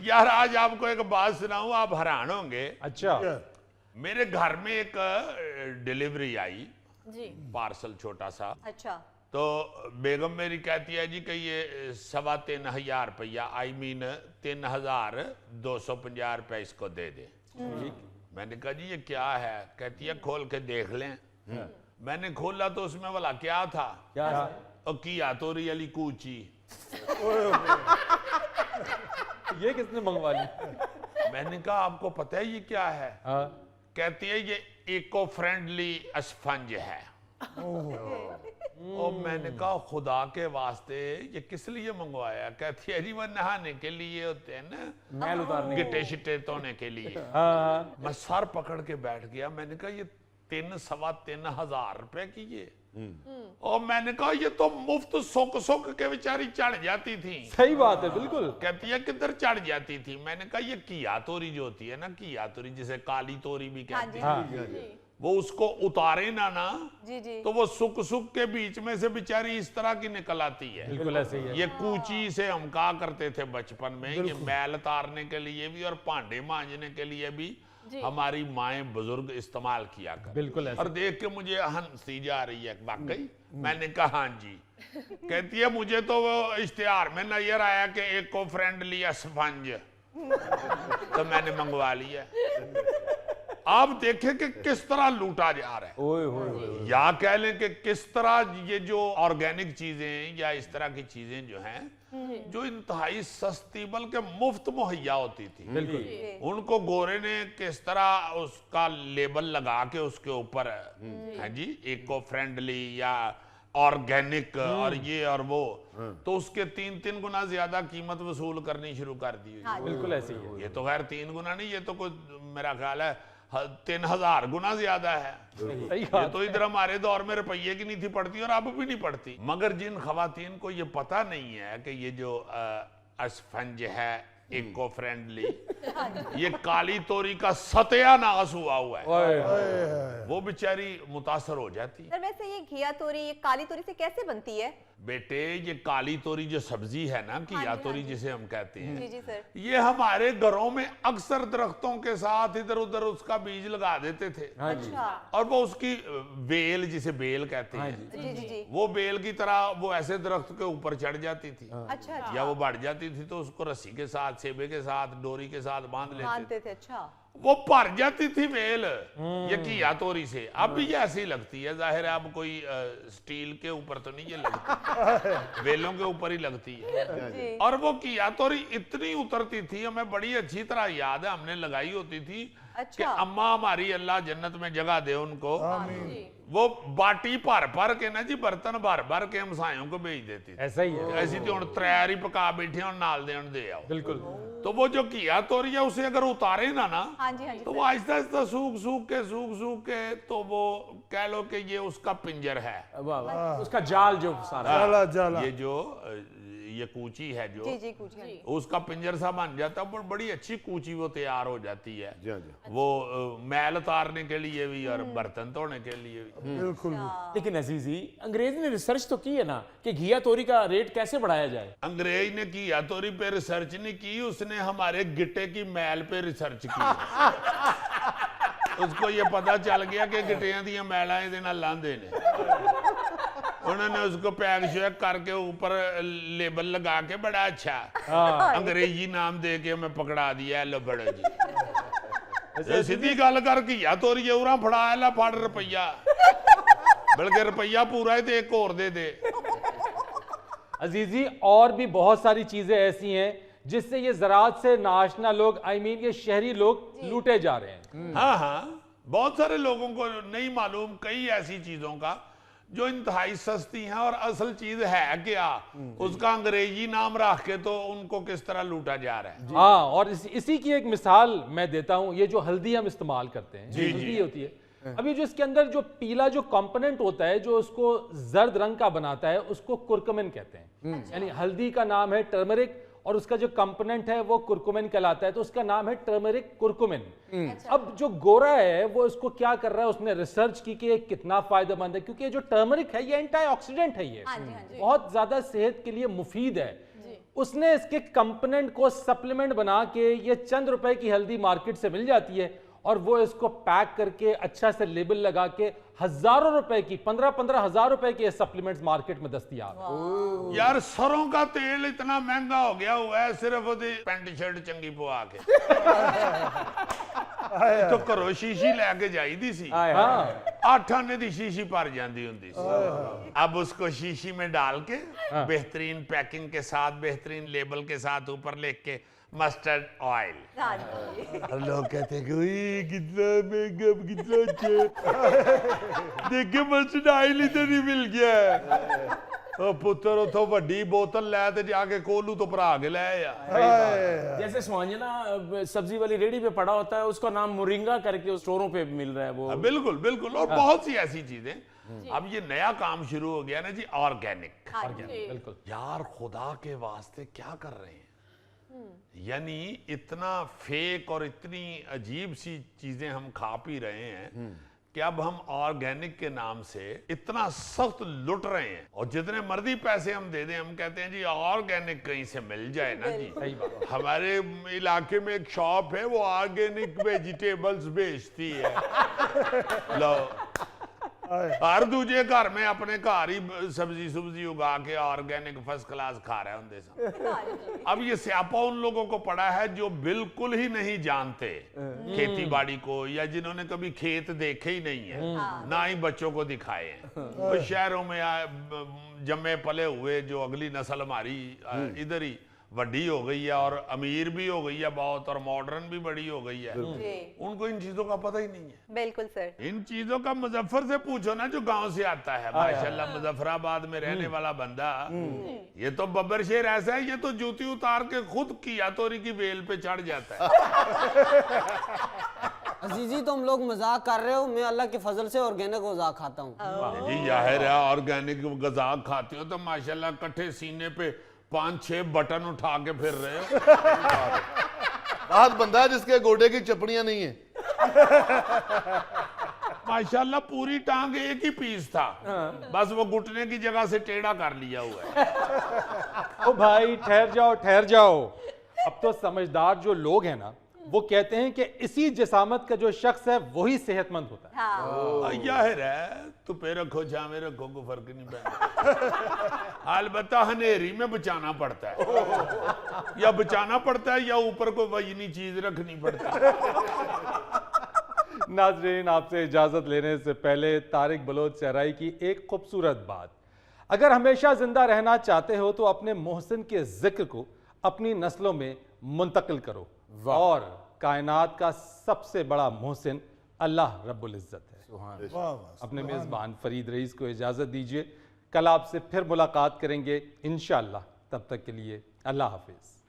یار آج آپ کو ایک بات سناؤں آپ حیران ہوں گے. اچھا میرے گھر میں ایک ڈیلیوری آئی جی پارسل چھوٹا سا. اچھا تو بیگم میری کہتی ہے جی کہ یہ 3,500 روپیہ آئی مین 3,250 روپے اس کو دے دیں. میں نے کہا جی یہ کیا ہے؟ کہتی ہے کھول کے دیکھ لیں. میں نے کھولا تو اس میں والا کیا تھا؟ کیا کیا تو ریلی کوچی. یہ کس نے منگوا لی؟ میں نے کہا آپ کو پتہ ہے یہ کیا ہے؟ کہتی ہے یہ ایکو فرینڈلی اسفنج ہے. اور میں نے کہا خدا کے واسطے یہ کس لیے منگوایا؟ کہتی ہے جی وہ نہانے کے لیے ہوتے ہیں نا, میل اتارنے گٹے شٹے دھونے کے لیے. میں سر پکڑ کے بیٹھ گیا. میں نے کہا یہ 3,500 روپے کی یہ. اور میں نے کہا یہ تو مفت سوک سوک کے بیچاری چڑھ جاتی تھی. صحیح بات ہے بالکل. کہتی ہے کدھر چڑھ جاتی تھی. میں نے کہا یہ کیا توری جو ہوتی ہے نا, کیا توری جسے کالی توری بھی کہتے ہیں, وہ اس کو اتارے نا تو وہ سک سک کے بیچ میں سے بیچاری اس طرح کی نکل آتی ہے. بالکل ایسے ہی ہے. یہ کوچی سے ہم کہا کرتے تھے بچپن میں. یہ میل اتارنے کے لیے بھی اور پانڈے مانجنے کے لیے بھی ہماری مائیں بزرگ استعمال کیا کر. بالکل ایسے. اور دیکھ کے مجھے ہنسی جا رہی ہے واقعی. میں نے کہا ہاں جی. کہتی ہے مجھے تو وہ اشتہار میں نظر آیا کہ ایکو فرینڈلی اسفنج, تو میں نے منگوا لیا. آپ دیکھیں کہ کس طرح لوٹا جا رہا ہے. یا کہہ لیں کہ کس طرح یہ جو آرگینک چیزیں یا اس طرح کی چیزیں جو ہیں جو انتہائی سستی بلکہ مفت مہیا ہوتی تھی, ان کو گورے نے کس طرح اس کا لیبل لگا کے اس کے اوپر ہے جی ایکو فرینڈلی یا آرگینک اور یہ اور وہ, تو اس کے 3 گنا زیادہ قیمت وصول کرنی شروع کر دی. بالکل ایسے ہی ہے. یہ تو خیر 3 گنا نہیں, یہ تو کوئی میرا خیال ہے 3,000 گنا زیادہ ہے. یہ تو ادھر ہمارے دور میں روپیے کی نہیں تھی پڑتی اور اب بھی نہیں پڑتی. مگر جن خواتین کو یہ پتہ نہیں ہے کہ یہ جو اسفنج ہے ایکو فرینڈلی, یہ کالی توری کا ستیہ ناس ہوا ہے, وہ بیچاری متاثر ہو جاتی. سر ویسے یہ گھیا توری, یہ کالی توری سے کیسے بنتی ہے؟ بیٹے یہ کالی توری جو سبزی ہے نا, گھیا توری جسے ہم کہتے ہیں, جی سر, یہ ہمارے گھروں میں اکثر درختوں کے ساتھ ادھر ادھر اس کا بیج لگا دیتے تھے. اور وہ اس کی بیل جسے بیل کہتے ہیں, وہ بیل کی طرح وہ ایسے درخت کے اوپر چڑھ جاتی تھی یا وہ بڑھ جاتی تھی تو اس کو رسی کے ساتھ, سیبے کے ساتھ, ڈوری کے ساتھ باندھ لیتے تھے. اچھا, وہ بھر جاتی تھی بیل یہ گھیا توری سے. اب بھی یہ ایسی لگتی ہے, ظاہر ہے اب کوئی سٹیل کے اوپر تو نہیں یہ لگتی, بیلوں کے اوپر ہی لگتی ہے. اور وہ گھیا توری اتنی اترتی تھی, ہمیں بڑی اچھی طرح یاد ہے, ہم نے لگائی ہوتی تھی کہ اماں ہماری اللہ جنت میں جگہ دے ان کو, وہ باٹی بھر کے نا جی برتن بھر کے ہمسایوں کو بھیج دیتی تھی. ایسا ہی ہے. ایسی تھی ہوں تریاری پکا بیٹھے اور نال دے آؤ. بالکل. تو وہ جو گھیا توری ہے اسے اگر اتارے نا تو وہ آہستہ آہستہ سوکھ کے تو وہ کہہ لو کہ یہ اس کا پنجر ہے, اس کا جال جو سارا, یہ جو یہ کوچی ہے جو اس کا پنجر سا بن جاتا ہے. بڑی اچھی کوچی وہ تیار ہو جاتی ہے, وہ میل اتارنے کے لیے بھی اور برتن دھونے کے لیے بھی. بالکل. لیکن عزیزی انگریز نے ریسرچ تو کی ہے نا کہ گھیا توری کا ریٹ کیسے بڑھایا جائے. انگریز نے گھیا توری پہ ریسرچ نہیں کی, اس نے ہمارے گٹے کی میل پہ ریسرچ کی. اس کو یہ پتا چل گیا کہ گٹیاں دیا میلائیں دینا لاندے نے, انہوں نے اس کو پیک شیک کر کے اوپر لیبل لگا کے بڑا اچھا انگریزی نام دے کے ہمیں پکڑا دیا ہے. لو بڑا جی سیدھی گل کر گھیا توری اوراں پھڑا ہے لا پھڑ روپیہ, بلکہ روپیہ پورا ہے تو ایک اور دے. عزیزی اور بھی بہت ساری چیزیں ایسی ہیں جس سے یہ زراعت سے ناشنا لوگ یہ شہری لوگ لوٹے جا رہے ہیں. ہاں بہت سارے لوگوں کو نہیں معلوم کئی ایسی چیزوں کا جو انتہائی سستی ہیں اور اصل چیز ہے کیا, اس کا انگریزی نام رکھ کے تو ان کو کس طرح لوٹا جا رہا ہے. ہاں, اور اسی کی ایک مثال میں دیتا ہوں. یہ جو ہلدی ہم استعمال کرتے ہیں, ہلدی ہوتی ہے, اب یہ جو اس کے اندر جو پیلا جو کمپوننٹ ہوتا ہے جو اس کو زرد رنگ کا بناتا ہے اس کو کرکمن کہتے ہیں. یعنی ہلدی کا نام ہے ٹرمرک اور اس کا جو کمپوننٹ ہے وہ کرکمن کہلاتا ہے, تو اس کا نام ہے ٹرمرک کرکمن. اب جو گورا ہے وہ اس کو کیا کر رہا ہے, اس نے ریسرچ کی کہ یہ کتنا فائدہ مند ہے, کیونکہ جو ٹرمرک ہے یہ اینٹی آکسیڈنٹ ہے, یہ بہت زیادہ صحت کے لیے مفید ہے. اس نے اس کے کمپوننٹ کو سپلیمنٹ بنا کے یہ چند روپے کی ہلدی مارکیٹ سے مل جاتی ہے اور وہ اس کو پیک کر کے اچھا سے لیبل لگا کے ہزاروں روپے کی 15 ہزار روپے کے سپلیمنٹس مارکیٹ میں دستیاب ہیں. یار سروں کا تیل اتنا مہنگا ہو گیا ہوا ہے صرف پینٹ شرٹ چنگی پوا کے تو کرو شیشی لے کے جائی دی سی 8 آنے دی شیشی پر جاندی ہوندی سی. اب اس کو شیشی میں ڈال کے بہترین پیکنگ کے ساتھ بہترین لیبل کے ساتھ اوپر لکھ کے مسٹرڈ آئل. لوگ کہتے ہیں کہ کتنا مہنگا کتنا اچھا دیکھیں مسٹرڈ آئل ادھر ہی مل گیا ہے پتر اتھو وڈی بوتل لے تے جا کے کولو تو پرا کے لے یا. جیسے سوانجنا سبزی والی ریڈی پہ پڑا ہوتا ہے اس کا نام مورنگا کر کے اسٹوروں پہ مل رہا ہے وہ. بالکل بالکل اور بہت سی ایسی چیزیں. اب یہ نیا کام شروع ہو گیا نا جی آرگینک. بالکل یار خدا کے واسطے کیا کر رہے ہیں یعنی اتنا فیک اور اتنی عجیب سی چیزیں ہم کھا پی رہے ہیں کہ اب ہم آرگینک کے نام سے اتنا سخت لٹ رہے ہیں اور جتنے مرضی پیسے ہم دے دیں ہم کہتے ہیں جی آرگینک کہیں سے مل جائے نا جی. ہمارے علاقے میں ایک شاپ ہے وہ آرگینک ویجیٹیبلز بیچتی ہے لو ہر دوجے گھر میں اپنے گھر ہی سبزی اگا کے آرگینک فرسٹ کلاس کھا رہے ہوں سن. اب یہ سیاپا ان لوگوں کو پڑا ہے جو بالکل ہی نہیں جانتے کھیتی باڑی کو یا جنہوں نے کبھی کھیت دیکھے ہی نہیں ہے نہ ہی بچوں کو دکھائے ہیں. شہروں میں جمے پلے ہوئے جو اگلی نسل ہماری ادھر ہی وڈی ہو گئی ہے اور امیر بھی ہو گئی ہے بہت اور ماڈرن بھی بڑی ہو گئی ہے ان کو ان چیزوں کا پتہ ہی نہیں ہے. بالکل سر. ان چیزوں کا مظفر سے پوچھو نا جو گاؤں سے آتا ہے ماشاءاللہ مظفر آباد میں رہنے والا بندہ یہ تو ببر شیر ایسا ہے یہ تو جوتی اتار کے خود کیا توری کی ویل پہ چڑھ جاتا ہے. عزیزی تم لوگ مذاق کر رہے ہو میں اللہ کے فضل سے آرگینک غذا کھاتا ہوں. جی ظاہر ہے آرگینک غذا کھاتے ہو تو ماشاءاللہ کٹھے سینے پہ 5-6 بٹن اٹھا کے پھر رہے ہو. بات بندہ ہے جس کے گوڑے کی چپڑیاں نہیں ہیں ماشاءاللہ پوری ٹانگ ایک ہی پیس تھا بس وہ گھٹنے کی جگہ سے ٹیڑھا کر لیا ہوا ہے. او بھائی ٹھہر جاؤ. اب تو سمجھدار جو لوگ ہیں نا وہ کہتے ہیں کہ اسی جسامت کا جو شخص ہے وہی صحت مند ہوتا ہے. ظاہر ہے تو پہ رکھو جامے رکھو کو فرق نہیں پڑتا. البتہ ہنیری میں بچانا پڑتا ہے یا بچانا پڑتا ہے یا اوپر کوئی وزنی چیز رکھنی پڑتی ہے. ناظرین آپ سے اجازت لینے سے پہلے طارق بلوچ صحرائی کی ایک خوبصورت بات. اگر ہمیشہ زندہ رہنا چاہتے ہو تو اپنے محسن کے ذکر کو اپنی نسلوں میں منتقل کرو اور کائنات کا سب سے بڑا محسن اللہ رب العزت ہے. اپنے میزبان فرید رئیس کو اجازت دیجیے. کل آپ سے پھر ملاقات کریں گے انشاءاللہ. تب تک کے لیے اللہ حافظ.